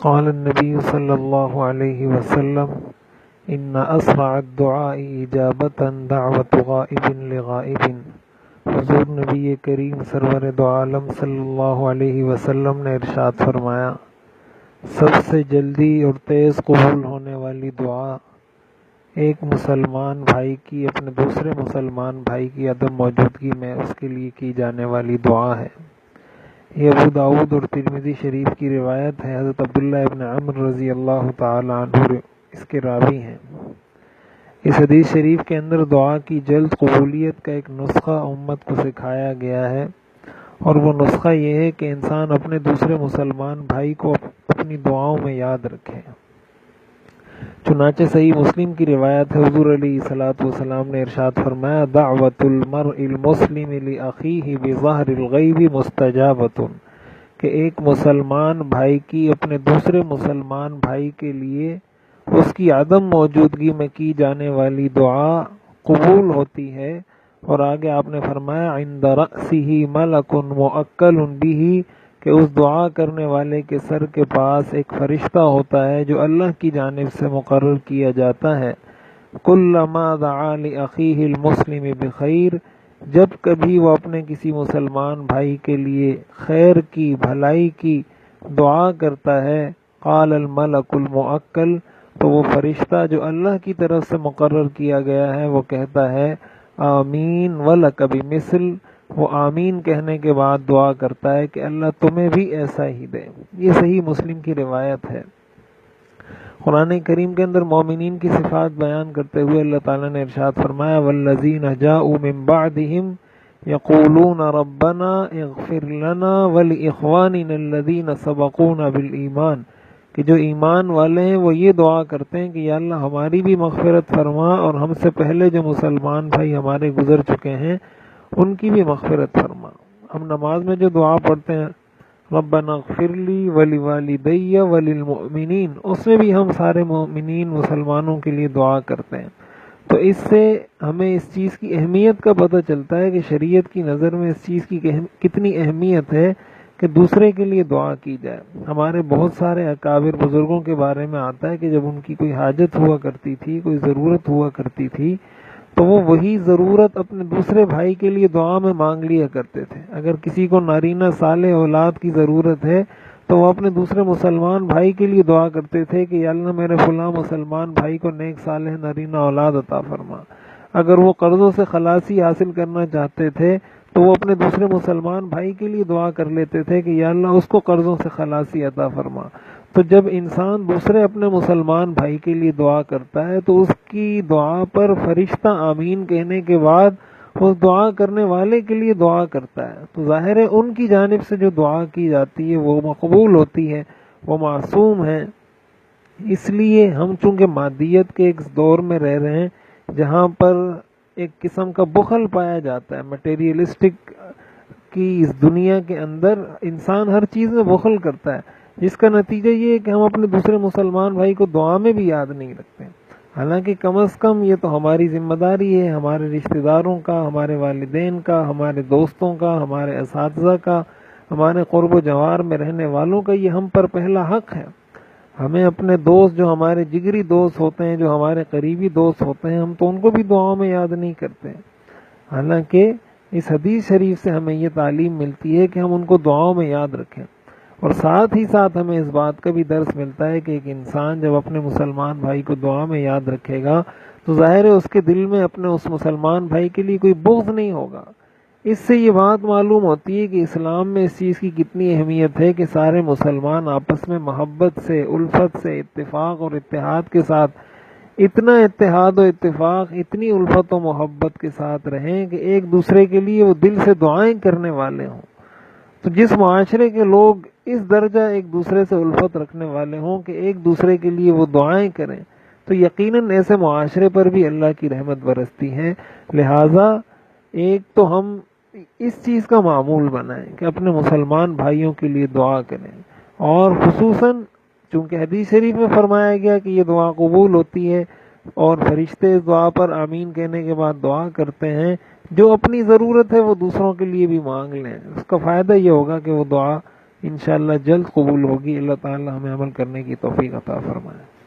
قال النبی صلی اللہ علیہ وسلم ان اسرع الدعاء اجابۃ دعوت غائب لغائب۔ حضور نبی کریم سرور دو عالم صلی اللہ علیہ وسلم نے ارشاد فرمایا، سب سے جلدی اور تیز قبول ہونے والی دعا ایک مسلمان بھائی کی اپنے دوسرے مسلمان بھائی کی عدم موجودگی میں اس کے لیے کی جانے والی دعا ہے۔ یہ ابو داؤد اور ترمذی شریف کی روایت ہے۔ حضرت عبداللہ ابن عمر رضی اللہ تعالی عنہ اس کے راوی ہیں۔ اس حدیث شریف کے اندر دعا کی جلد قبولیت کا ایک نسخہ امت کو سکھایا گیا ہے، اور وہ نسخہ یہ ہے کہ انسان اپنے دوسرے مسلمان بھائی کو اپنی دعاؤں میں یاد رکھے۔ چنانچہ صحیح مسلم کی روایت ہے، حضور علیہ الصلوۃ والسلام نے ارشاد فرمایا، دعوت المرء المسلم لأخیہ بظہر الغیب مستجابۃ، کہ ایک مسلمان بھائی کی اپنے دوسرے مسلمان بھائی کے لیے اس کی عدم موجودگی میں کی جانے والی دعا قبول ہوتی ہے۔ اور آگے آپ نے فرمایا، عند رأسہ ملک موکل بہ، کہ اس دعا کرنے والے کے سر کے پاس ایک فرشتہ ہوتا ہے جو اللہ کی جانب سے مقرر کیا جاتا ہے۔ کلما دعا لأخیہ المسلم بخیر، جب کبھی وہ اپنے کسی مسلمان بھائی کے لیے خیر کی، بھلائی کی دعا کرتا ہے، قال الملک الموکل، تو وہ فرشتہ جو اللہ کی طرف سے مقرر کیا گیا ہے وہ کہتا ہے، آمین ولک بمثل، وہ آمین کہنے کے بعد دعا کرتا ہے کہ اللہ تمہیں بھی ایسا ہی دے۔ یہ صحیح مسلم کی روایت ہے۔ قرآن کریم کے اندر مومنین کی صفات بیان کرتے ہوئے اللہ تعالیٰ نے ارشاد فرمایا، والذین جاؤوا من بعدہم یقولون ربنا اغفر لنا ولاخواننا الذین سبقونا بالایمان، کہ جو ایمان والے ہیں وہ یہ دعا کرتے ہیں کہ یا اللہ ہماری بھی مغفرت فرما، اور ہم سے پہلے جو مسلمان بھائی ہمارے گزر چکے ہیں ان کی بھی مغفرت فرما۔ ہم نماز میں جو دعا پڑھتے ہیں، ربنا اغفر لی ولوالدی وللمؤمنین، اس میں بھی ہم سارے مومنین مسلمانوں کے لیے دعا کرتے ہیں۔ تو اس سے ہمیں اس چیز کی اہمیت کا پتہ چلتا ہے کہ شریعت کی نظر میں اس چیز کی کتنی اہمیت ہے کہ دوسرے کے لیے دعا کی جائے۔ ہمارے بہت سارے اکابر بزرگوں کے بارے میں آتا ہے کہ جب ان کی کوئی حاجت ہوا کرتی تھی، کوئی ضرورت ہوا کرتی تھی، تو وہ وہی ضرورت اپنے دوسرے بھائی کے لیے دعا میں مانگ لیا کرتے تھے۔ اگر کسی کو نارینہ صالح اولاد کی ضرورت ہے تو وہ اپنے دوسرے مسلمان بھائی کے لیے دعا کرتے تھے کہ یا اللہ میرے فلاں مسلمان بھائی کو نیک صالح نارینہ اولاد عطا فرما۔ اگر وہ قرضوں سے خلاصی حاصل کرنا چاہتے تھے تو وہ اپنے دوسرے مسلمان بھائی کے لیے دعا کر لیتے تھے کہ یا اللہ اس کو قرضوں سے خلاصی عطا فرما۔ تو جب انسان دوسرے اپنے مسلمان بھائی کے لیے دعا کرتا ہے تو اس کی دعا پر فرشتہ آمین کہنے کے بعد اس دعا کرنے والے کے لیے دعا کرتا ہے، تو ظاہر ہے ان کی جانب سے جو دعا کی جاتی ہے وہ مقبول ہوتی ہے، وہ معصوم ہے۔ اس لیے ہم چونکہ مادیت کے ایک دور میں رہ رہے ہیں جہاں پر ایک قسم کا بخل پایا جاتا ہے، مٹیریلسٹک کی اس دنیا کے اندر انسان ہر چیز میں بخل کرتا ہے، جس کا نتیجہ یہ ہے کہ ہم اپنے دوسرے مسلمان بھائی کو دعا میں بھی یاد نہیں رکھتے۔ حالانکہ کم از کم یہ تو ہماری ذمہ داری ہے، ہمارے رشتہ داروں کا، ہمارے والدین کا، ہمارے دوستوں کا، ہمارے اساتذہ کا، ہمارے قرب و جوار میں رہنے والوں کا، یہ ہم پر پہلا حق ہے۔ ہمیں اپنے دوست جو ہمارے جگری دوست ہوتے ہیں، جو ہمارے قریبی دوست ہوتے ہیں، ہم تو ان کو بھی دعاؤں میں یاد نہیں کرتے۔ حالانکہ اس حدیث شریف سے ہمیں یہ تعلیم ملتی ہے کہ ہم ان کو دعاؤں میں یاد رکھیں، اور ساتھ ہی ساتھ ہمیں اس بات کا بھی درس ملتا ہے کہ ایک انسان جب اپنے مسلمان بھائی کو دعا میں یاد رکھے گا تو ظاہر ہے اس کے دل میں اپنے اس مسلمان بھائی کے لیے کوئی بغض نہیں ہوگا۔ اس سے یہ بات معلوم ہوتی ہے کہ اسلام میں اس چیز کی کتنی اہمیت ہے کہ سارے مسلمان آپس میں محبت سے، الفت سے، اتفاق اور اتحاد کے ساتھ، اتنا اتحاد و اتفاق، اتنی الفت و محبت کے ساتھ رہیں کہ ایک دوسرے کے لیے وہ دل سے دعائیں کرنے والے ہوں۔ تو جس معاشرے کے لوگ اس درجہ ایک دوسرے سے الفت رکھنے والے ہوں کہ ایک دوسرے کے لیے وہ دعائیں کریں، تو یقیناً ایسے معاشرے پر بھی اللہ کی رحمت برستی ہے۔ لہٰذا ایک تو ہم اس چیز کا معمول بنائیں کہ اپنے مسلمان بھائیوں کے لیے دعا کریں، اور خصوصاً چونکہ حدیث شریف میں فرمایا گیا کہ یہ دعا قبول ہوتی ہے اور فرشتے اس دعا پر آمین کہنے کے بعد دعا کرتے ہیں، جو اپنی ضرورت ہے وہ دوسروں کے لیے بھی مانگ لیں، اس کا فائدہ یہ ہوگا کہ وہ دعا انشاءاللہ جلد قبول ہوگی۔ اللہ تعالی ہمیں عمل کرنے کی توفیق عطا فرمائے۔